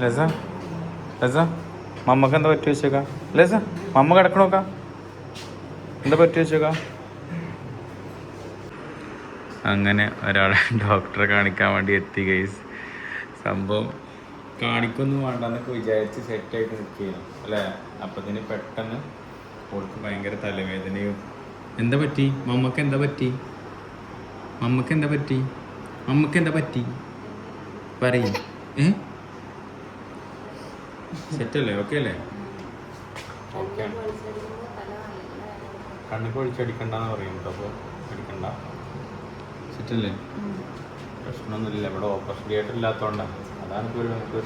ലസ ലസ മമ്മക്ക് എന്താ പറ്റി വെച്ചേക്കാം? ലസ മമ്മ കിടക്കണോക്കാം, എന്താ പറ്റി വെച്ചേക്കാം? അങ്ങനെ ഒരാളെ ഡോക്ടറെ കാണിക്കാൻ വേണ്ടി എത്തി ഗൈസ്. സംഭവം കാണിക്കൊന്നും വേണ്ടെന്നൊക്കെ വിചാരിച്ച് സെറ്റായിട്ട് നിൽക്കുകയാണ് അല്ലേ. അപ്പത്തിന് പെട്ടെന്ന് ഓൾക്ക് ഭയങ്കര തലവേദനയും. എന്താ പറ്റി മമ്മക്ക്? എന്താ പറ്റി മമ്മക്ക്? എന്താ പറ്റി മമ്മക്ക്? എന്താ പറ്റി പറയും. സെറ്റല്ലേ? ഓക്കെ അല്ലേ? ഓക്കെ. കണ്ണൊക്കെ ഒഴിച്ചടിക്കണ്ടെന്ന് പറയും കേട്ടോ. അപ്പോൾ അടിക്കണ്ട. സെറ്റല്ലേ? പ്രശ്നമൊന്നുമില്ല. ഇവിടെ ഓപ്പറേഷൻ തിയേറ്റർ ഇല്ലാത്തതുകൊണ്ടാണ്. അതാണ് ഇപ്പോൾ ഒരു നമുക്ക്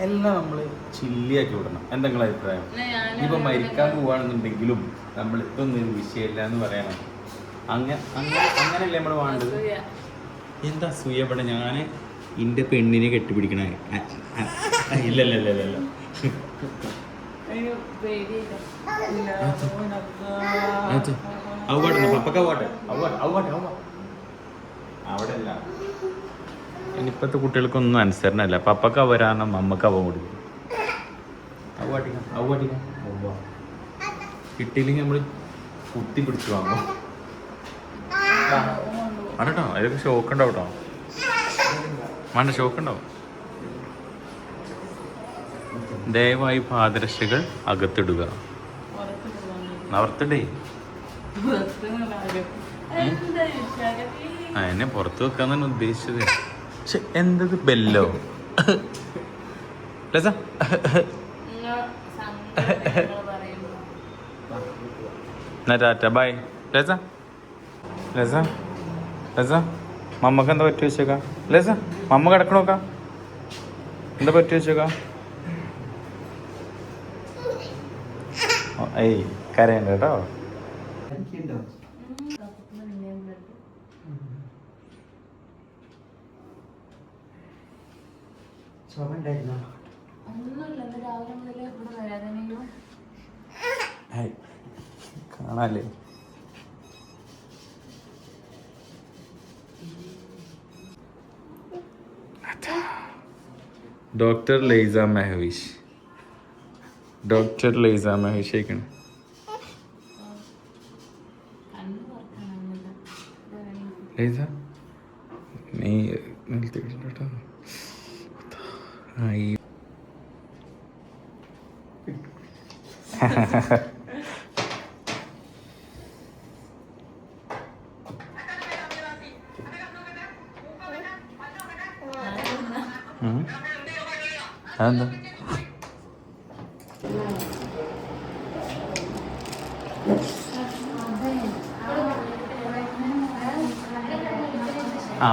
എല്ലാം നമ്മൾ ചില്ലിയാക്കി വിടണം. എന്തെങ്കിലും അഭിപ്രായം? ഇനിയിപ്പോൾ മരിക്കാൻ പോവുകയാണെന്നുണ്ടെങ്കിലും നമ്മൾ ഇതൊന്നും ഒരു വിഷയമില്ല എന്ന് പറയണം. അങ്ങനെയല്ലേ നമ്മൾ വേണ്ടത്. എന്താ അസൂയ ഇവിടെ? ഞാൻ എൻ്റെ പെണ്ണിനെ കെട്ടിപ്പിടിക്കണേ. ഇല്ലല്ലല്ലല്ല അവിടെ അല്ല. ഇനിയിപ്പോഴത്തെ കുട്ടികൾക്കൊന്നും അനുസരണല്ല. പപ്പക്ക് അവരാണ്, മമ്മക്ക് അവ കൊടുക്കും. കിട്ടിയില്ലെങ്കിൽ നമ്മൾ കുത്തി പിടിച്ചു വാങ്ങും. വേണ്ടട്ടോ, അതൊക്കെ ഷോക്ക് ഉണ്ടാവും കേട്ടോ. വേണ്ട, ഷോക്ക് ഉണ്ടാവും. ദയവായി പാദരക്ഷകൾ അകത്തിടുക. നവർത്തിടേ. എന്നെ പുറത്ത് വെക്കാന്നാണ് ഉദ്ദേശിച്ചത്. പക്ഷെ എന്തത് ബെല്ലോ? ലസ എന്നാ ടാറ്റ ബൈ. ലസ ലസ ലസ മമ്മക്ക് എന്താ പറ്റി വെച്ചേക്കാം? ലസ മമ്മ കിടക്കണോക്കാം, എന്താ പറ്റി വെച്ചേക്കാം? ഏയ് കരയണ്ട കേട്ടോ. കാണാല്ലേ? ഡോക്ടർ ലൈസ മെഹവിഷ്. ഡോക്ടർ ലൈസ മെഹവിഷ് ആയിക്കണേ. ലൈസ നീ കേട്ടോ. അതെന്താ? ആ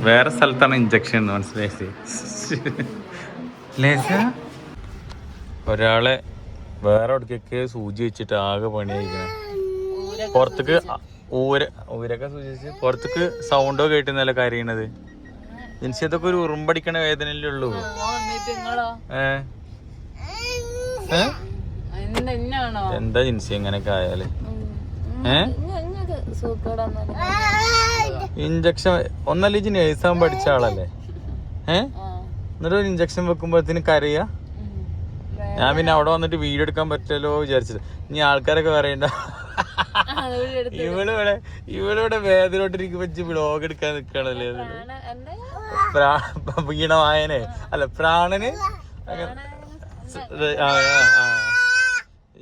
വേറെ സ്ഥലത്താണ് ഇഞ്ചക്ഷൻ, മനസ്സിലായി. ഒരാളെ വേറെ എവിടേക്കൊക്കെ സൂചി വെച്ചിട്ട് ആകെ പണിയായിരിക്കണം. പുറത്തേക്ക് ഊരൊക്കെ സൂചിച്ച് പുറത്തേക്ക് സൗണ്ടോ കേട്ടുന്നല്ല കരയണത്. ജനിച്ചതൊക്കെ ഒരു ഉറുമ്പടിക്കണ വേദനയല്ലേ ഉള്ളൂ. എന്താ ജിൻസി എങ്ങനെയൊക്കെ ആയാല്? ഇഞ്ചക്ഷൻ ഒന്നല്ല, ഇജ്ജ് നേഴ്സാൻ പഠിച്ച ആളല്ലേ? എന്നിട്ട് ഒരു ഇഞ്ചക്ഷൻ വെക്കുമ്പോഴത്തേന് കരയാ. ഞാൻ പിന്നെ അവിടെ വന്നിട്ട് വീഡിയോ എടുക്കാൻ പറ്റുമല്ലോ വിചാരിച്ചത്. ഇനി ആൾക്കാരൊക്കെ പറയണ്ട ഇവളിവിടെ വേദനോട്ടിരിക്കുമ്പോ വ്ലോഗ് എടുക്കാൻ നിക്കണല്ലേ. വീണവായനെ അല്ല, പ്രാണന്.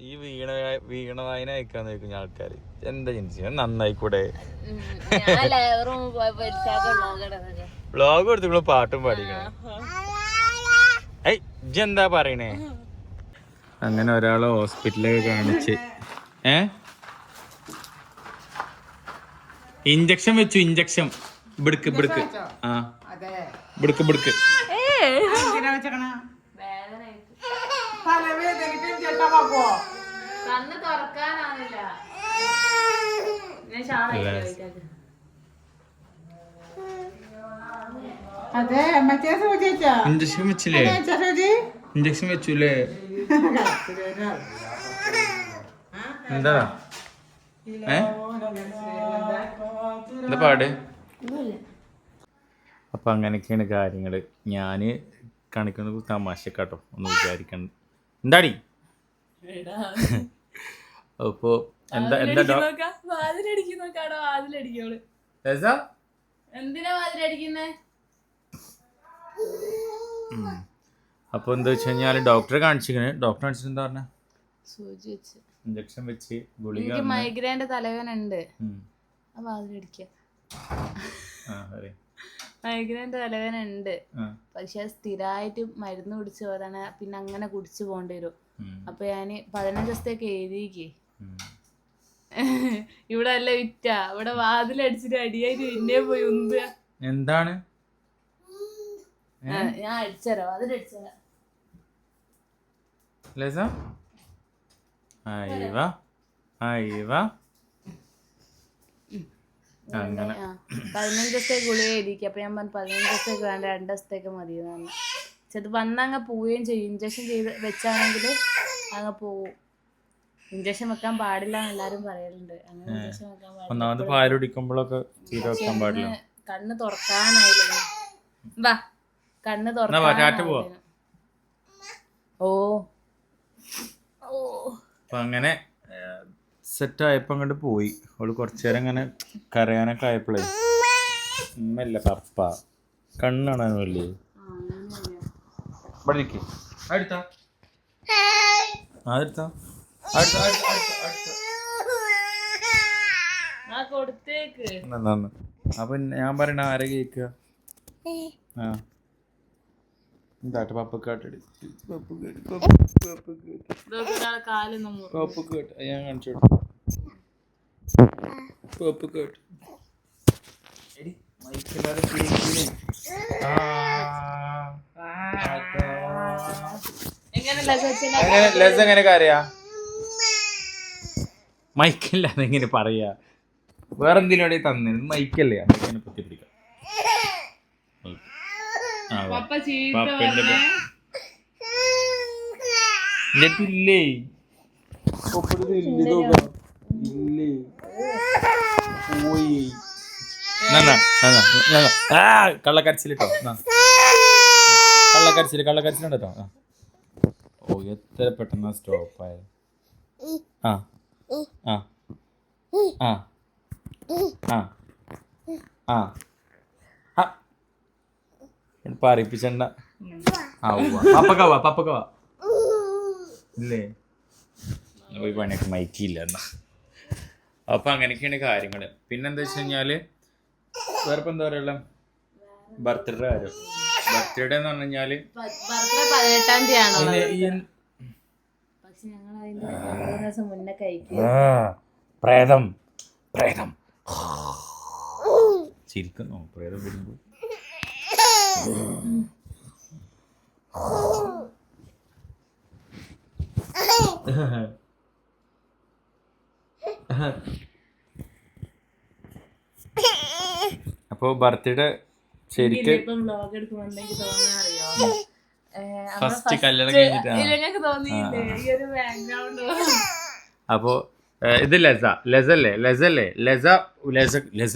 ഈ വീണവായന അയക്കാൻ നോക്കുന്ന ആൾക്കാര്. എന്താ ജിൻസി നന്നായിക്കൂടെ? വ്ലോഗ് എടുത്തിട്ടുള്ള പാട്ടും പാടിക്കണേ. ഇജ്ജ് എന്താ പറയണേ? അങ്ങനെ ഒരാളെ ഹോസ്പിറ്റലൊക്കെ കാണിച്ച് ഇഞ്ചക്ഷൻ വെച്ചു. ഇഞ്ചക്ഷൻ ബിടുക്ക് ബിടുക്ക്. ആ ബിടുക്ക് ബിടുക്ക്. ഇഞ്ചക്ഷൻ വെച്ചില്ലേ? ഇഞ്ചക്ഷൻ വെച്ചൂലേ? എന്താ എന്താ പാട്? അപ്പം അങ്ങനെയൊക്കെയാണ് കാര്യങ്ങൾ. ഞാൻ കാണിക്കുന്നത് തമാശക്കാട്ടോ, ഒന്ന് വിചാരിക്കണം. എന്താടി? അപ്പോൾ എന്താ എന്താ അപ്പോൾ എന്താ വെച്ച് കഴിഞ്ഞാൽ ഡോക്ടറെ കാണിച്ചിരിക്കണേ. ഡോക്ടറെ കാണിച്ചിട്ട് എന്താ പറഞ്ഞ? ഇഞ്ചക്ഷൻ വെച്ച് ഗുളിക. മൈഗ്രൈൻ്റെ തലവേനുണ്ട്. മൈഗ്രൈൻ്റെ തലവേനുണ്ട്, പക്ഷെ സ്ഥിരമായിട്ട് മരുന്ന് കുടിച്ചു പോരാണ്. പിന്നെ അങ്ങനെ കുടിച്ചു പോകേണ്ടി വരും. അപ്പൊ ഞാന് 15 ദിവസത്തേക്ക് എഴുതിക്കേ. ഇവിടെ അല്ല വിറ്റ, ഇവിടെ വാതിലടിച്ചിട്ട് അടിയായിട്ട് പിന്നെ പോയി ഉന്തുക. എന്താണ്? ഞാൻ അടിച്ചരാ, വാതിലടിച്ചരാ. അങ്ങനെ 15 ദിവസത്തേക്ക് ഗുളിക എഴുതിക്കുക. അപ്പൊ ഞാൻ പറഞ്ഞു 15 ദിവസത്തേക്ക് വേണ്ട, 2 ദിവസത്തേക്ക് മതി എന്ന് പറഞ്ഞു. ചെത് വന്നങ്ങ് പോവുകയും ചെയ്യും. ഇഞ്ചക്ഷൻ ചെയ്ത് വെച്ചാണെങ്കിൽ അങ്ങ് പോവും. ഇഞ്ചക്ഷൻ വെക്കാൻ പാടില്ല എന്ന് എല്ലാരും പറയലുണ്ട്. അങ്ങനെ ഇഞ്ചക്ഷൻ വെക്കാൻ പാടില്ല. കണ്ണ് തുറക്കാനായില്ല. വാ, കണ്ണ് തുറക്കാൻ. ഓ ഓ അങ്ങനെ സെറ്റായപ്പോൾ അങ്ങോട്ട് പോയി. അവള് കുറച്ചു നേരം ഇങ്ങനെ കരയാനൊക്കെ ആയപ്പോഴേ ഉമ്മല്ല പപ്പ കണ്ണാണല്ലേ അപ്പൊ ഞാൻ പറയണ ആരെ കേക്കുക? ആ എന്താട്ട് പപ്പക്കാട്ട് ഞാൻ കാണിച്ചു പപ്പക്കാട്ട് എങ്ങനെ കരയാ? മൈക്കല്ലാതെ എങ്ങനെ പറയാ? വേറെന്തിനോടെ തന്നെ മൈക്കല്ലേ? അങ്ങനെ പൊത്തിപ്പിടിക്കാം. ഇല്ലേ പോയി കള്ളക്കരച്ചിലിട്ടോ. കള്ളക്കരച്ചിലുണ്ട് കേട്ടോ. ഓ എത്ര പെട്ടെന്ന് സ്റ്റോപ്പായ. ആ ആ ആ ആ ആ പറയിപ്പിച്ചണ്ട. പപ്പക്കവാ ഇല്ലേ? പോയി പണിയൊക്കെ മയക്കിയില്ല എന്നാ. അപ്പൊ അങ്ങനെയൊക്കെയാണ് കാര്യങ്ങള്. പിന്നെന്താ വെച്ച് കഴിഞ്ഞാല് വേറെ ഇപ്പൊ എന്താ പറയുക, ബർത്ത്ഡേ കാര്യം. ബർത്ത്ഡേ എന്ന് പറഞ്ഞു കഴിഞ്ഞാല് 18-ാം തീയതി പക്ഷെ ഞങ്ങൾ അതിന്റെ 2 ദിവസം മുന്നേ കഴിക്കും. പ്രേതം ചിരിക്കുന്നു. പ്രേതം വരുമ്പോ അപ്പൊ ബർത്ത്ഡേ ശരിക്കും ഫസ്റ്റ് കല്യാണം കഴിഞ്ഞിട്ടാണ്. അപ്പോ ഇത് ലസ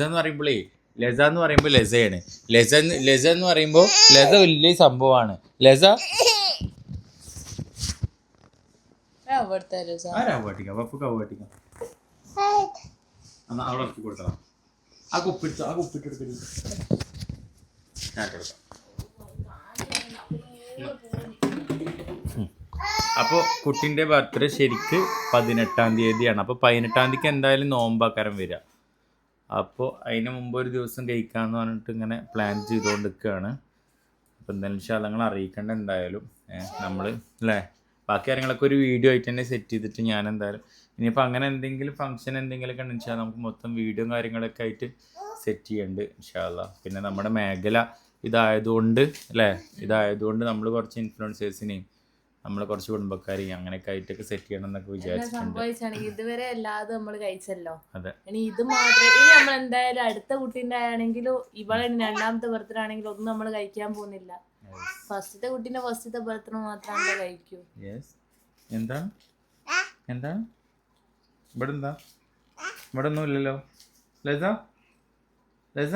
എന്ന് പറയുമ്പോഴേ ലസ എന്ന് പറയുമ്പോ ലസയാണ്. ലസ എന്ന് പറയുമ്പോ ലസ വലിയ സംഭവമാണ്. ലസ അപ്പോൾ കുട്ടിൻ്റെ ബർത്ത്ഡേ ശരിക്ക് 18-ാം തീയതിയാണ്. അപ്പോൾ 18-ാം തീയതിക്ക് എന്തായാലും നോമ്പാക്കാരം വരിക. അപ്പോൾ അതിന് മുമ്പ് ഒരു ദിവസം കഴിക്കാമെന്ന് പറഞ്ഞിട്ട് ഇങ്ങനെ പ്ലാൻ ചെയ്തുകൊണ്ട് നിൽക്കുകയാണ്. അപ്പോൾ എന്തായാലും നിങ്ങൾ അറിയിക്കേണ്ട എന്തായാലും നമ്മൾ അല്ലേ. ബാക്കി കാര്യങ്ങളൊക്കെ ഒരു വീഡിയോ ആയിട്ട് തന്നെ സെറ്റ് ചെയ്തിട്ട് ഞാൻ എന്തായാലും ഇനിയിപ്പോൾ അങ്ങനെ എന്തെങ്കിലും ഫംഗ്ഷൻ എന്തെങ്കിലുമൊക്കെ ഉണ്ടെന്ന് വെച്ചാൽ നമുക്ക് മൊത്തം വീഡിയോ കാര്യങ്ങളൊക്കെ ആയിട്ട് സെറ്റ് ചെയ്യുന്നുണ്ട് ഇൻഷാ അല്ലാഹ്. പിന്നെ നമ്മുടെ മേഖല ഇതായതുകൊണ്ട് നമ്മൾ കുറച്ച് ഇൻഫ്ലുവൻസേഴ്സിനെയും നമ്മളെ കുറച്ച് കുടുംബക്കാരെയും അങ്ങനെയൊക്കെ ആയിട്ടൊക്കെ സെറ്റ് ചെയ്യണം എന്നൊക്കെ വിചാരിച്ചിട്ടുണ്ട്. ഇതുവരെ അല്ലാതെ നമ്മൾ കഴിച്ചല്ലോ. അതെ, ഇനി ഇത് മാത്രമേ ഇനി നമ്മൾ എന്തായാലും അടുത്ത കുട്ടീൻ്റെ ആണെങ്കിലും ഇവളെ 2ാമത്തെ ബർത്ത്ഡേ ആണെങ്കിലും ഒന്നും നമ്മൾ കഴിക്കാൻ പോകുന്നില്ല. ഫസ്റ്റത്തെ കുട്ടീൻ്റെ ഫസ്റ്റത്തെ ബർത്ത്ഡേ മാത്രമേ കഴിക്കൂ. എന്താണ് ഇവിടെ എന്താ ഇവിടെ ഒന്നും ഇല്ലല്ലോ. ലസ ലസ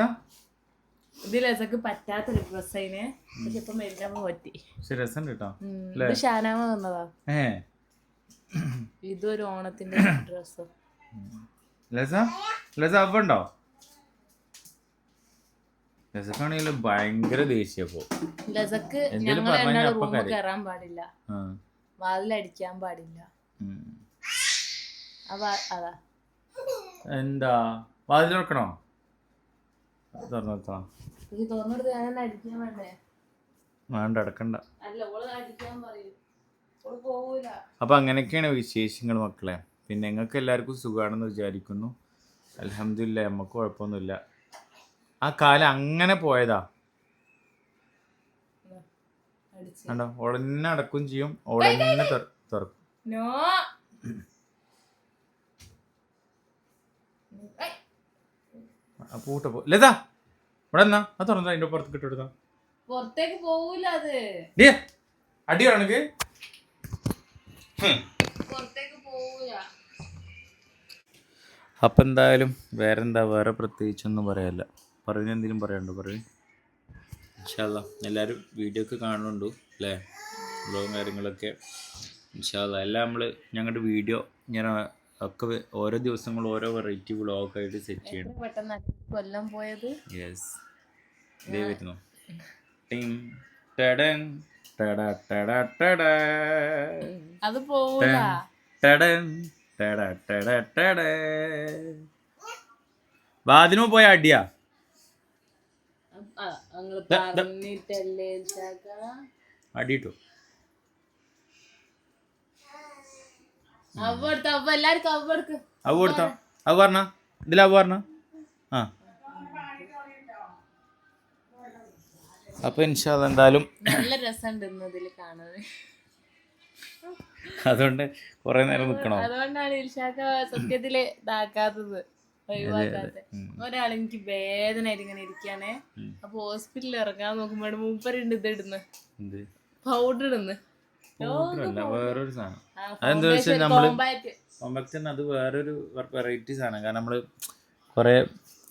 ഇത് ലസക്ക് പറ്റാത്തൊരു ഡ്രസ് അതിന്, പക്ഷെ ഇപ്പൊ മേടിക്കാൻ പറ്റി. പക്ഷെ രസം കേട്ടോ. ഇത് ഷാനാമ തന്നതാ. ഏ ഇതൊരു ഓണത്തിന്റെ ഡ്രസ്. ലസ ലസ അവ ഉണ്ടോ? ലസക്കാണെങ്കിൽ ഭയങ്കര ദേഷ്യപ്പോ. ലസക്ക് ഞങ്ങൾ രണ്ടാളും റൂമിൽ കയറാൻ പാടില്ല, വാതിലടിക്കാൻ പാടില്ല. അതാ എന്താ വാതിൽ തുറക്കണോ? തുറന്നെടുത്തോ? തുറന്നെടുത്ത് ഞാൻ അടിക്കാൻ വേണ്ടേ? വേണ്ട, അടക്കണ്ട. അല്ല, ഓള് അടിക്കാൻ പറയും, ഓള് പോവൂല. അപ്പൊ അങ്ങനെയൊക്കെയാണ് വിശേഷങ്ങൾ മക്കളെ. പിന്നെ നിങ്ങൾക്ക് എല്ലാവർക്കും സുഖമാണെന്ന് വിചാരിക്കുന്നു. അൽഹംദുലില്ലാ, നമുക്ക് കുഴപ്പമൊന്നുമില്ല. ആ കാലം അങ്ങനെ പോയതാ. കണ്ടോ, ഉടനെ അടക്കും ചെയ്യും, ഉടനെ തുറക്കും. പൂട്ട ലതാ ഇവിടെ എന്നാ അത് തുറന്നാ അതിന്റെ പുറത്ത് കിട്ടുകൊടുത്താ പുറത്തേക്ക് പോവൂല. അത് അടി ആണെങ്കിൽ പുറത്തേക്ക് പോവൂല. അപ്പൊ എന്തായാലും വേറെ പ്രത്യേകിച്ചൊന്നും പറയാല്ല. പറഞ്ഞ എന്തെങ്കിലും പറയാനുണ്ടോ? പറയും. ഇൻഷാ അല്ലാ എല്ലാവരും വീഡിയോ ഒക്കെ കാണുന്നുണ്ടോ അല്ലേ? വ്ളോഗും കാര്യങ്ങളൊക്കെ ഇൻഷാ അല്ലാ എല്ലാം നമ്മൾ ഞങ്ങളുടെ വീഡിയോ ഞാൻ ഒക്കെ ഓരോ ദിവസങ്ങളും ഓരോ വെറൈറ്റി വ്ളോഗൊക്കെ ആയിട്ട് സെറ്റ് ചെയ്യണം. പെട്ടെന്ന് കൊല്ലം പോയത്. യെസ്, ഇതേ വരുന്നു. അത് പോവൂല. വാതിനു പോയ അടിയാ. അടിയിട്ടു അവ കൊടുത്തോ? അവ പറഞ്ഞ ഇതിൽ അവ പറഞ്ഞ. ആ അപ്പൊ ഇൻഷാ അല്ലാ എന്തായാലും നല്ല രസമുണ്ട് ഇതിൽ കാണാൻ. അതുകൊണ്ട് കൊറേ നേരം നിക്കണോ? അതുകൊണ്ടാണ് ഇൽഷാക്ക സത്യത്തില് ഇതാക്കാത്തത്, ഒഴിവാക്കാത്തത്. ഒരാൾ എനിക്ക് വേദനയായിട്ട് ഇങ്ങനെ ഇരിക്കാനേ. അപ്പൊ ഹോസ്പിറ്റലിൽ ഇറങ്ങാൻ നോക്കുമ്പോ മൂപ്പരുണ്ട് ഇത് ഇടുന്നു, പൗഡർ ഇടുന്നു. വേറൊരു സാധനം. അതെന്താ വെച്ചാൽ നമ്മള് അത് വേറൊരു വെറൈറ്റി സാധനം. കാരണം നമ്മള് കൊറേ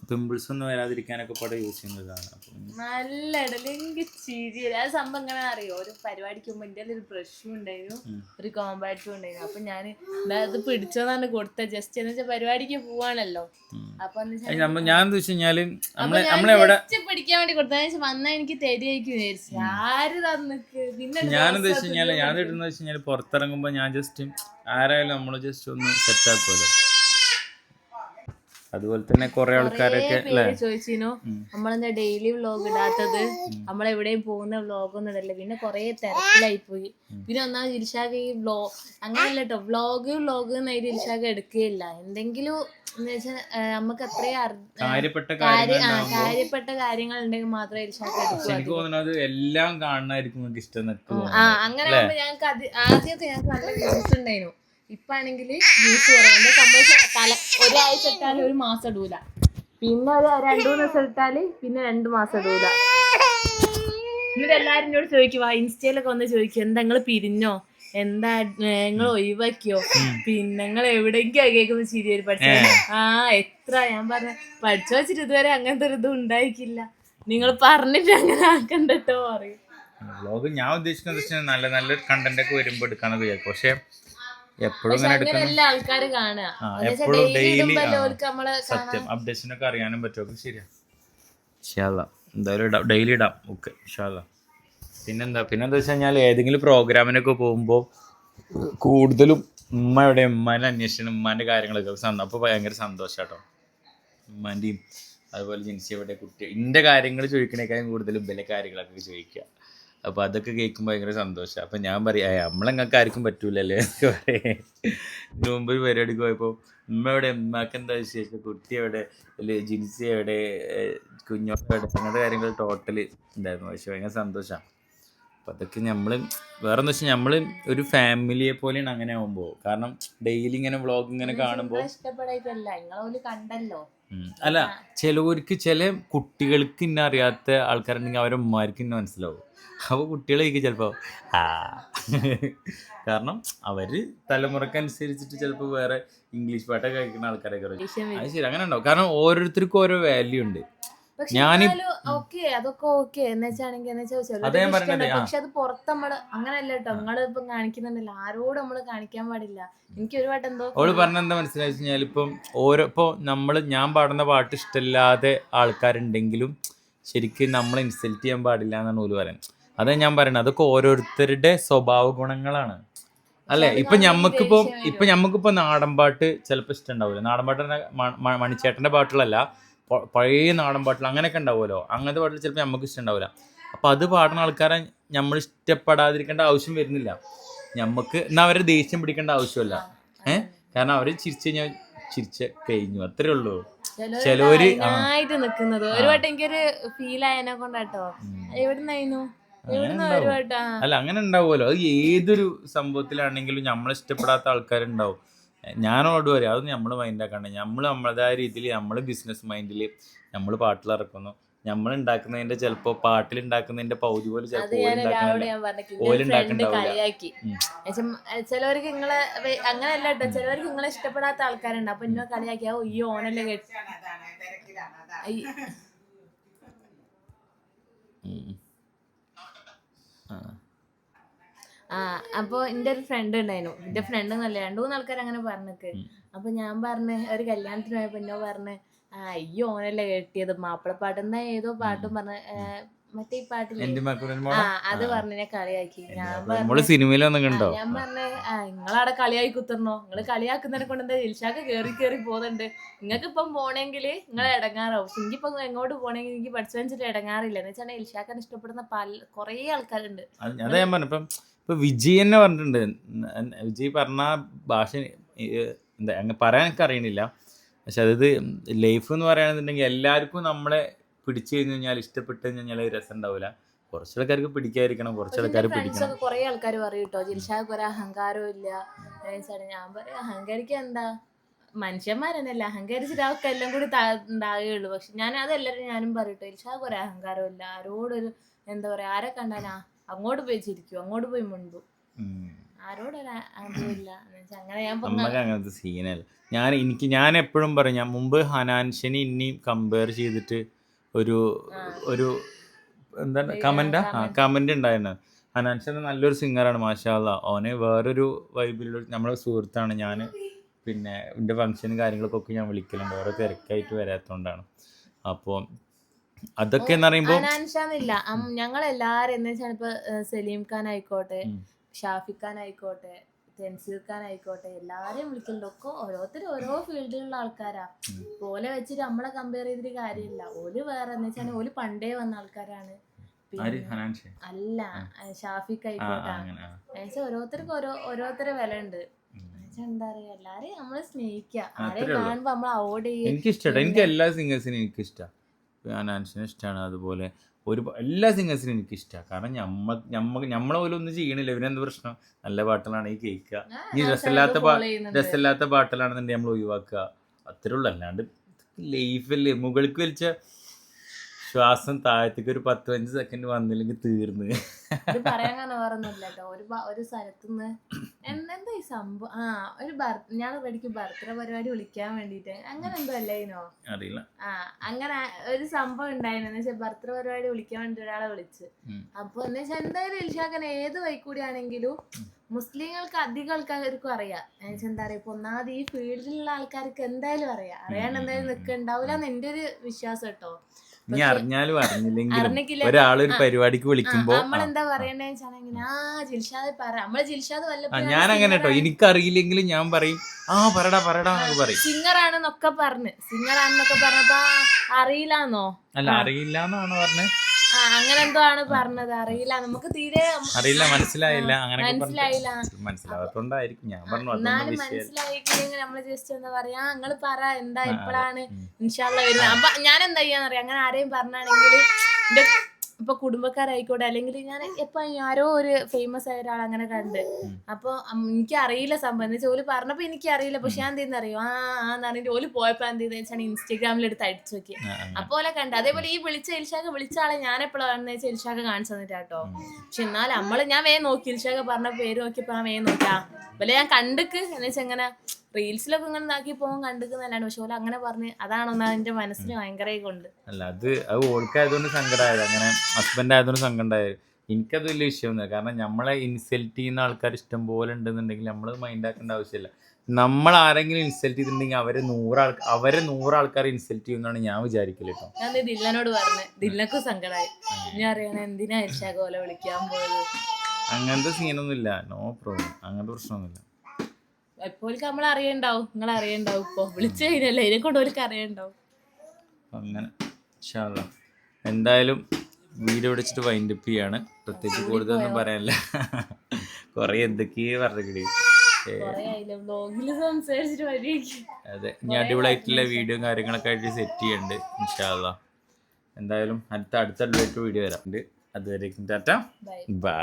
പിമ്പിൾസ് ഒന്നും വരാതിരിക്കാനൊക്കെ പാടെ യൂസ് ചെയ്യുന്നതാണ്. നല്ല ഇടലെങ്കിൽ ചിരി. ആ സംഭവം എങ്ങനെ അറിയോ? ഒരു പരിപാടിക്ക് മുമ്പ് എൻ്റെ ഒരു ബ്രഷും ഉണ്ടായിരുന്നു, ഒരു കോമ്പാക്റ്റും ഉണ്ടായിരുന്നു. അപ്പൊ ഞാൻ അത് പിടിച്ചതാണ് കൊടുത്ത. ജസ്റ്റ് എന്ന് വെച്ചാൽ പരിപാടിക്ക് പോവാണല്ലോ. അപ്പൊ ഞാൻ പിടിക്കാൻ വേണ്ടി കൊടുത്ത വന്നാ എനിക്ക് തരിയായിരിക്കും വിചാരിച്ചു. ആര് തന്നിക്ക്? പിന്നെ ഞാൻ ഇടുന്ന വെച്ചാൽ പുറത്തിറങ്ങുമ്പോ ഞാൻ ജസ്റ്റ് ആരായാലും നമ്മള് ജസ്റ്റ് ഒന്ന് സെറ്റ് ആക്കുമല്ലോ. അതുപോലെ തന്നെ കുറെ ആൾക്കാരൊക്കെ ചോദിച്ചിനു നമ്മളെന്താ ഡെയിലി വ്ലോഗ് ഇടാത്തത്, നമ്മളെവിടെയും പോകുന്ന വ്ലോഗൊന്നും ഇടല്ലേ. പിന്നെ കുറെ തിരക്കിലായി പോയി. പിന്നെ ഒന്നാമത് ഇൽഷാഖ് ഈ അങ്ങനെയല്ല കേട്ടോ, വ്ലോഗ് എന്നായിട്ട് ഇൽഷാഖ് എടുക്കുകയില്ല. എന്തെങ്കിലും എന്ന് വെച്ചാൽ നമുക്ക് അത്രയും കാര്യപ്പെട്ട കാര്യങ്ങൾ ഉണ്ടെങ്കിൽ മാത്രമേ ഇൽഷാഖ് എടുക്കൂ. എല്ലാം കാണാനായിരിക്കും ഇഷ്ടം. അങ്ങനെ ആകുമ്പോ ഞങ്ങൾക്ക് ആദ്യമൊക്കെ ഞങ്ങൾക്ക് നല്ല വ്യൂസ് ഉണ്ടായിരുന്നു. ഇപ്പാണെങ്കിൽ വ്യൂസ് കുറവുണ്ട്. സംഭവിച്ച ഒരാഴ്ച ഇട്ടാൽ ഒരു മാസം ഇടൂല, പിന്നെ ഒരു 2-3 ദിവസം ഇട്ടാല് പിന്നെ 2 മാസം ഇടൂല. എന്നിട്ട് എല്ലാരും എന്നോട് ചോദിക്കുവാ, ഇൻസ്റ്റയിലൊക്കെ വന്ന് ചോദിക്കും, എന്താ നിങ്ങൾ പിരിഞ്ഞോ, എന്താ നിങ്ങൾ ഒഴിവാക്കിയോ, പിന്നെ നിങ്ങൾ എവിടെയെങ്കിലും കേൾക്കുമ്പോ ശരിയായി പഠിച്ചോ. എത്ര ഞാൻ പറഞ്ഞ പഠിച്ചു വെച്ചിട്ട് ഇതുവരെ അങ്ങനത്തെ ഒരു ഇതും ഉണ്ടായിക്കില്ല, നിങ്ങൾ പറഞ്ഞിട്ട് അങ്ങനെ ആക്കണ്ടോ പറയും. ഞാൻ ഉദ്ദേശിക്കുന്നത് നല്ല നല്ല കണ്ടന്റ് ഒക്കെ വരുമ്പോ എടുക്കാന്ന് വിചാരിക്കും. പക്ഷെ എപ്പോഴും ആൾക്കാര് കാണുക സത്യം അപ്ഡേഷനൊക്കെ അറിയാനും പറ്റുമോ? ശരിയാ. എന്തായാലും ഡെയിലി ഇടാം. ഓക്കെ ഇൻഷാല്ലാ. പിന്നെന്താ വെച്ച് കഴിഞ്ഞാൽ ഏതെങ്കിലും പ്രോഗ്രാമിനൊക്കെ പോകുമ്പോൾ കൂടുതലും ഉമ്മനെ അന്വേഷിക്കണം, ഉമ്മാൻ്റെ കാര്യങ്ങളൊക്കെ അപ്പോൾ ഭയങ്കര സന്തോഷം കേട്ടോ. ഉമ്മാൻ്റെയും അതുപോലെ ജിൻസി എവിടെ കുട്ടി എൻ്റെ കാര്യങ്ങൾ ചോദിക്കണേക്കാളും കൂടുതലും ഇവരുടെ കാര്യങ്ങളൊക്കെ ചോദിക്കുക. അപ്പോൾ അതൊക്കെ കേൾക്കുമ്പോൾ ഭയങ്കര സന്തോഷമാണ്. അപ്പോൾ ഞാൻ പറയാം നമ്മളെങ്ങൾക്ക് ആർക്കും പറ്റൂലല്ലേ എന്നൊക്കെ പറയേ. ഇതിന് മുമ്പ് ഒരു പരിപാടിക്ക് പോയപ്പോൾ ഉമ്മ എവിടെ, ഉമ്മക്ക് എന്താ വിശേഷം, കുട്ടി എവിടെ, അല്ലെ ജിൻസി എവിടെ, കുഞ്ഞോടെ അങ്ങനത്തെ കാര്യങ്ങൾ ടോട്ടല് ഉണ്ടായിരുന്നു. പക്ഷെ ഭയങ്കര സന്തോഷമാണ്. അപ്പോൾ അതൊക്കെ നമ്മൾ വേറെന്ന് വെച്ചാൽ നമ്മൾ ഒരു ഫാമിലിയെ പോലെയാണ് അങ്ങനെ ആകുമ്പോൾ. കാരണം ഡെയിലി ഇങ്ങനെ വ്ളോഗ് ഇങ്ങനെ കാണുമ്പോൾ അല്ല ചിലവർക്ക് ചില കുട്ടികൾക്ക് ഇന്നെ അറിയാത്ത ആൾക്കാരുണ്ടെങ്കിൽ അവരെ ഉമ്മമാർക്ക് ഇന്നെ മനസ്സിലാവും. അപ്പോൾ കുട്ടികളേക്ക് ചിലപ്പോൾ കാരണം അവര് തലമുറക്കനുസരിച്ചിട്ട് ചിലപ്പോൾ വേറെ ഇംഗ്ലീഷ് പാട്ടൊക്കെ കഴിക്കുന്ന ആൾക്കാരൊക്കെ അത് ശരി അങ്ങനെ ഉണ്ടാവും. കാരണം ഓരോരുത്തർക്കും ഓരോ വാല്യൂ ഉണ്ട്. ഓക്കെ അതൊക്കെ ഓക്കെ എന്ന് വെച്ചാണെങ്കിൽ പക്ഷെ അത് പുറത്ത് നമ്മള് അങ്ങനല്ല കേട്ടോ. നിങ്ങള് ഇപ്പം കാണിക്കുന്നുണ്ടല്ലോ, ആരോടും നമ്മള് കാണിക്കാൻ പാടില്ല. എനിക്ക് ഒരു പാട്ട് എന്തോ അവള് പറഞ്ഞെന്താ മനസ്സിലായി കഴിഞ്ഞാൽ ഇപ്പം ഇപ്പൊ ഞാൻ പാടുന്ന പാട്ട് ഇഷ്ടമില്ലാതെ ആൾക്കാരുണ്ടെങ്കിലും ശരിക്കും നമ്മളെ ഇൻസൾട്ട് ചെയ്യാൻ പാടില്ല എന്നാണ് ഓല് പറയുന്നത്. അതാ ഞാൻ പറയുന്നത്, അതൊക്കെ ഓരോരുത്തരുടെ സ്വഭാവ ഗുണങ്ങളാണ് അല്ലെ. ഇപ്പൊ ഞമ്മക്കിപ്പോ നാടൻ പാട്ട് ചിലപ്പോൾ ഇഷ്ടം ഉണ്ടാവില്ല. നാടൻ പാട്ട് തന്നെ മണിച്ചേട്ടന്റെ പാട്ടുകളല്ല, പഴയ നാടൻ പാട്ടുകൾ അങ്ങനെയൊക്കെ ഉണ്ടാവുമല്ലോ. അങ്ങനത്തെ പാട്ടിൽ ചിലപ്പോൾ നമുക്ക് ഇഷ്ടം ഉണ്ടാവില്ല. അപ്പൊ അത് പാടുന്ന ആൾക്കാരെ നമ്മൾ ഇഷ്ടപ്പെടാതിരിക്കേണ്ട ആവശ്യം വരുന്നില്ല ഞമ്മക്ക്. എന്നാ അവരെ ദേഷ്യം പിടിക്കേണ്ട ആവശ്യമല്ല. കാരണം അവര് ചിരിച്ചു കഴിഞ്ഞാൽ കഴിഞ്ഞു, അത്രേ ഉള്ളൂ. ചിലവര് നിക്കുന്നത് ഒരു വട്ടം എനിക്കൊരു ഫീൽ ആയതിനെ കൊണ്ടാട്ടോ. എവിടുന്നായിരുന്നു അല്ല അങ്ങനെ ഉണ്ടാവുമല്ലോ. അത് ഏതൊരു സംഭവത്തിലാണെങ്കിലും നമ്മളെ ഇഷ്ടപ്പെടാത്ത ആൾക്കാരുണ്ടാവും. ഞാനോട് പറയാം, അതൊന്നും നമ്മൾ മൈൻഡാക്കണ്ട. നമ്മളതായ രീതിയിൽ നമ്മൾ ബിസിനസ് മൈൻഡിൽ നമ്മൾ പാട്ടിലിറക്കുന്നു. നമ്മൾ ഉണ്ടാക്കുന്നതിന്റെ ചിലപ്പോ പാട്ടിലുണ്ടാക്കുന്നതിന്റെ പകുതി പോലെ ചിലവർക്ക് നിങ്ങളെ അങ്ങനെയല്ല കേട്ടോ. ചിലവർക്ക് നിങ്ങളെ ഇഷ്ടപ്പെടാത്ത ആൾക്കാരുണ്ട്. അപ്പൊ ഇന്നെ കളിയാക്കിയാ ഈ ഓനല്ലേ കേട്ടു. അപ്പൊ എന്റെ ഒരു ഫ്രണ്ട് ഉണ്ടായിരുന്നു. എന്റെ ഫ്രണ്ട് എന്നല്ല, 2-3 ആൾക്കാർ അങ്ങനെ പറഞ്ഞിക്ക്. അപ്പൊ ഞാൻ പറഞ്ഞ് ഒരു കല്യാണത്തിന് പോയപ്പോ എന്നോ പറഞ്ഞ് അയ്യോ ഓനല്ലേ കേട്ടിയത് മാപ്പിളപ്പാട്ട് എന്നാ ഏതോ പാട്ടും പറഞ്ഞ മറ്റേ ഈ പാട്ടില്ലേ അത് പറഞ്ഞെ കളിയാക്കി. ഞാൻ പറഞ്ഞേ നിങ്ങളവിടെ കളിയാക്കി കുത്തർന്നോ, നിങ്ങള് കളിയാക്കുന്നതിനെ കൊണ്ട് എന്താ ദിൽഷാക്ക് കേറി പോകുന്നുണ്ട്. നിങ്ങൾക്ക് ഇപ്പം പോണെങ്കിൽ നിങ്ങളെ ഇടങ്ങാറാവും. എനിക്കിപ്പൊ എങ്ങോട്ട് പോണെങ്കിൽ എനിക്ക് പഠിച്ചു ഇടങ്ങാറില്ല. എന്ന് വെച്ചാൽ ദിൽഷാക്കാൻ ഇഷ്ടപ്പെടുന്ന കൊറേ ആൾക്കാരുണ്ട്. അതാ ഞാൻ പറഞ്ഞു. ഇപ്പൊ വിജയ് തന്നെ പറഞ്ഞിട്ടുണ്ട്. വിജയ് പറഞ്ഞ ഭാഷ എന്താ അങ്ങ് പറയാൻ എനിക്ക് അറിയണില്ല. പക്ഷെ അത് ലൈഫ് എന്ന് പറയുകയാണെന്നുണ്ടെങ്കിൽ എല്ലാവർക്കും നമ്മളെ പിടിച്ചു കഴിഞ്ഞാൽ ഇഷ്ടപ്പെട്ട് കഴിഞ്ഞാൽ രസം ഉണ്ടാവില്ല. കുറച്ച് ആൾക്കാർക്ക് പിടിക്കാതിരിക്കണം, കുറച്ച് ആൾക്കാർ പിടിക്കണം. കുറെ ആൾക്കാർ പറയും കേട്ടോ ദിൽഷാക്ക് ഒരു അഹങ്കാരവും ഇല്ല. ഞാൻ പറയും അഹങ്കരിക്കാൻ എന്താ, മനുഷ്യന്മാരെന്നല്ല അഹങ്കരിച്ചിട്ട് അവർക്ക് എല്ലാം കൂടി ഉണ്ടാകുകയുള്ളൂ. പക്ഷെ ഞാനും പറയട്ടോ ദിൽഷാക്ക് ഒരു അഹങ്കാരവും ഇല്ല. ആരോടൊരു എന്താ പറയാ, ആരെ കണ്ടാനാ അങ്ങോട്ട് പോയി ചിരിക്കും, അങ്ങോട്ട് പോയി മുണ്ടു, ആരോടൊരു അതുമില്ല. അങ്ങനെ അങ്ങനത്തെ സീനല്ല. ഞാൻ എപ്പോഴും പറയും, ഞാൻ മുമ്പ് ഹനാൻഷിനെ ഇനിയും കമ്പയർ ചെയ്തിട്ട് ഒരു എന്താണ് കമന്റ് ഉണ്ടായിരുന്നു. ഹനാൻഷൻ നല്ലൊരു സിംഗറാണ്, മാഷാ അല്ലാ. ഓനെ വേറൊരു വൈബിലുള്ള നമ്മളെ സുഹൃത്താണ്. ഞാൻ പിന്നെ എൻ്റെ ഫംഗ്ഷനും കാര്യങ്ങൾക്കൊക്കെ ഞാൻ വിളിക്കലുണ്ട്, ഓരോ തിരക്കായിട്ട് വരാത്തതുകൊണ്ടാണ്. അപ്പോൾ അതൊക്കെ എന്ന് പറയുമ്പോൾ ഞങ്ങളെല്ലാരും എന്ന് വെച്ചാൽ ഇപ്പൊ സലീം ഖാൻ ആയിക്കോട്ടെ, ഷാഫി ഖാൻ ആയിക്കോട്ടെ, തെൻസീർ ഖാൻ ആയിക്കോട്ടെ, എല്ലാരെയും വിളിക്കലുണ്ട്. ഒക്കെ ഓരോരുത്തരും ഓരോ ഫീൽഡിലുള്ള ആൾക്കാരാ. ഓലെ വെച്ചിട്ട് നമ്മളെ കമ്പയർ ചെയ്തിട്ട് കാര്യമില്ല. ഓല് വേറെ എന്ന് വെച്ചാൽ ഓല് പണ്ടേ വന്ന ആൾക്കാരാണ്. അല്ല ഷാഫിക്ക് ആയിക്കോട്ടെ, ഓരോരുത്തർക്കും ഓരോരുത്തരെ വില ഉണ്ട്. എന്താ പറയാ, എല്ലാരെയും നമ്മള് സ്നേഹിക്കുക. ആരെയും കാണുമ്പോ നമ്മൾ അവോയ്ഡ് ചെയ്യുക. എനിക്ക് എല്ലാ സിംഗേഴ്സിനും എനിക്കിഷ്ടമാണ്. ഹനാൻഷിനെ ഇഷ്ടമാണ്, അതുപോലെ എല്ലാ സിംഗേഴ്സിനും എനിക്കിഷ്ടമാണ്. കാരണം നമ്മളെ പോലും ഒന്നും ചെയ്യണില്ല. ഇവരെന്ത് പ്രശ്നം, നല്ല പാട്ടുകളാണ് ഈ കേൾക്കുക. ഈ രസമില്ലാത്ത പാട്ടുകളാണെന്നുണ്ടെങ്കിൽ നമ്മൾ ഒഴിവാക്കുക, അത്രേ ഉള്ളൂ. അല്ലാണ്ട് ലൈഫല്ലേ മുകൾക്ക് വലിച്ച ശ്വാസം താഴത്തേക്ക് ഒരു 10-15 സെക്കൻഡ് വന്നില്ലെങ്കിൽ തീർന്ന്. പറയാൻ കാരണം വേറൊന്നുമില്ല കേട്ടോ. ഒരു സ്ഥലത്തുനിന്ന് എന്താ ഈ സംഭവം, ഞാൻ പഠിക്കും ബർത്ത്ഡേ പരിപാടി വിളിക്കാൻ വേണ്ടിട്ട് അങ്ങനെ എന്തോ അല്ലേനോ അറിയില്ല. അങ്ങനെ ഒരു സംഭവം ഉണ്ടായിരുന്നു. എന്ന് വെച്ചാൽ ബർത്ത്ഡേ പരിപാടി വിളിക്കാൻ വേണ്ടി ഒരാളെ വിളിച്ച്. അപ്പൊ എന്ന് വെച്ചാൽ എന്തായാലും ദിൽഷാക്കനെ ഏത് വഴിക്കൂടി ആണെങ്കിലും മുസ്ലിങ്ങൾക്ക് അധികം ആൾക്കാർക്കും അറിയാം. എന്നുവെച്ചാൽ എന്താ പറയാ, ഇപ്പൊ ഒന്നാമത് ഈ ഫീൽഡിലുള്ള ആൾക്കാർക്ക് എന്തായാലും അറിയാണ്ട് എന്തായാലും നിൽക്കുന്നുണ്ടാവില്ല എന്ന് എന്റെ ഒരു വിശ്വാസം കേട്ടോ. നീ അറിഞ്ഞാലും അറിഞ്ഞില്ലെങ്കിലും ഒരാളൊരു പരിപാടിക്ക് വിളിക്കുമ്പോ നമ്മളെന്താ പറയണ്ടെന്ന് ഞാൻ അങ്ങനെ കേട്ടോ, എനിക്കറിയില്ലെങ്കിലും ഞാൻ പറയും പറടാ എന്നൊക്കെ പറയും. സിംഗറാണെന്നൊക്കെ പറഞ്ഞപ്പോ അറിയില്ലാന്നോ, അല്ല അറിയില്ലാന്നാണ് പറഞ്ഞത്. അങ്ങനെ എന്തോ ആണ് പറഞ്ഞത്, അറിയില്ല, നമുക്ക് തീരെ അറിയില്ല, മനസ്സിലായില്ല. മനസ്സിലാവാത്തോണ്ടായിരിക്കും ഞാൻ പറഞ്ഞു. എന്നാലും മനസ്സിലായില്ലെങ്കിൽ നമ്മള് ജസ്റ്റ് എന്താ പറയാ, നിങ്ങള് പറ എന്താ ഇപ്പോഴാണ് ഇൻഷാ അല്ലാഹ് വരുന്നത്. അപ്പൊ ഞാൻ എന്താ ചെയ്യാന്നറിയാം, അങ്ങനെ ആരെയും പറഞ്ഞാണെങ്കിൽ ഇപ്പൊ കുടുംബക്കാരായിക്കോട്ടെ അല്ലെങ്കിൽ ഞാൻ ഇപ്പൊ ആരോ ഒരു ഫേമസ് ആയ ഒരാൾ അങ്ങനെ കണ്ട് അപ്പൊ എനിക്ക് അറിയില്ല സംഭവം എന്ന് വെച്ചാൽ ഓല് പറഞ്ഞപ്പോ എനിക്ക് അറിയില്ല പക്ഷെ ഞാൻ എന്തെന്ന് അറിയോ ആന്ന് പറഞ്ഞിട്ട് ഓല് പോയപ്പോ എന്തെന്ന് വെച്ചാൽ ഇൻസ്റ്റാഗ്രാമിൽ എടുത്ത് അടിച്ചു നോക്കി അപ്പോലെ കണ്ട്. അതേപോലെ ഈ വിളിച്ച ആളെ ഞാൻ എപ്പോഴാണെന്ന് വെച്ചാൽ ഇൽഷാഖ കാണിച്ചു തന്നിട്ടാട്ടോ. പക്ഷെ എന്നാൽ ഞാൻ വേഗം നോക്കി ഇൽഷാഖ പറഞ്ഞ പേര് നോക്കിയപ്പോ ഞാൻ വേഗം നോക്കിയാ അതുപോലെ ഞാൻ കണ്ടിക്ക് എന്ന് വെച്ചാൽ ഇങ്ങനെ റീൽസിലൊക്കെ ഇങ്ങനെ ഇതാക്കി പോകാൻ കണ്ടിക്കുന്നല്ലാണ്ട് പക്ഷെ ഓല അങ്ങനെ പറഞ്ഞ് അതാണൊന്നാ എന്റെ മനസ്സിന് ഭയങ്കര കൊണ്ട്. അല്ല അത് ഓൾക്കായതുകൊണ്ട് സങ്കടമായത്, അങ്ങനെ ഹസ്ബൻഡ് ആയതുകൊണ്ട് സങ്കടമായത്. എനിക്കത് വലിയ വിഷയമൊന്നുമില്ല. കാരണം നമ്മളെ ഇൻസൾട്ട് ചെയ്യുന്ന ആൾക്കാർ ഇഷ്ടം പോലെ ഉണ്ടെന്നുണ്ടെങ്കിൽ നമ്മൾ മൈൻഡ് ആക്കേണ്ട ആവശ്യമില്ല. നമ്മൾ ആരെങ്കിലും ഇൻസൾട്ട് ചെയ്തിട്ടുണ്ടെങ്കിൽ അവരെ 100 ആൾക്കാർ ഇൻസൾട്ട് ചെയ്യുമെന്നാണ് ഞാൻ വിചാരിക്കല് കേട്ടോ. ഞാൻ ദില്ലനോട് പറഞ്ഞു, ദില്ലക്കും സങ്കടമായി. ഞാൻ അറിയണ എന്തിനാ ഇൽഷാഖ ഓലെ വിളിക്കാൻ പോയത്. അങ്ങനത്തെ സീനൊന്നും ഇല്ല, നോ പ്രോബ്ലം, അങ്ങനത്തെ പ്രശ്നമൊന്നുമില്ല. എപ്പോഴും നമ്മൾ അറിയണ്ടാവും, നിങ്ങൾ അറിയണ്ടാവും. ഇപ്പൊ വിളിച്ചു കഴിഞ്ഞല്ലേ ഇതിനെ കൊണ്ട് ഓർക്ക് അറിയണ്ടാവും. അങ്ങനെ ഇൻഷാ അല്ലാ എന്തായാലും വീഡിയോ വിളിച്ചിട്ട് വൈൻഡപ്പ് ചെയ്യാണ്. പ്രത്യേകിച്ച് കൂടുതലൊന്നും പറയാനില്ല. കുറെ എന്തൊക്കെയോ പറഞ്ഞിട്ട്. അതെ, ഇനി അടിപൊളിയായിട്ടുള്ള വീഡിയോ കാര്യങ്ങളൊക്കെ ആയിട്ട് സെറ്റ് ചെയ്യുന്നുണ്ട് ഇൻഷാ അല്ലാ. എന്തായാലും അടുത്ത വീഡിയോ വരാം. അതുവരേക്കും ടാറ്റ ബൈ.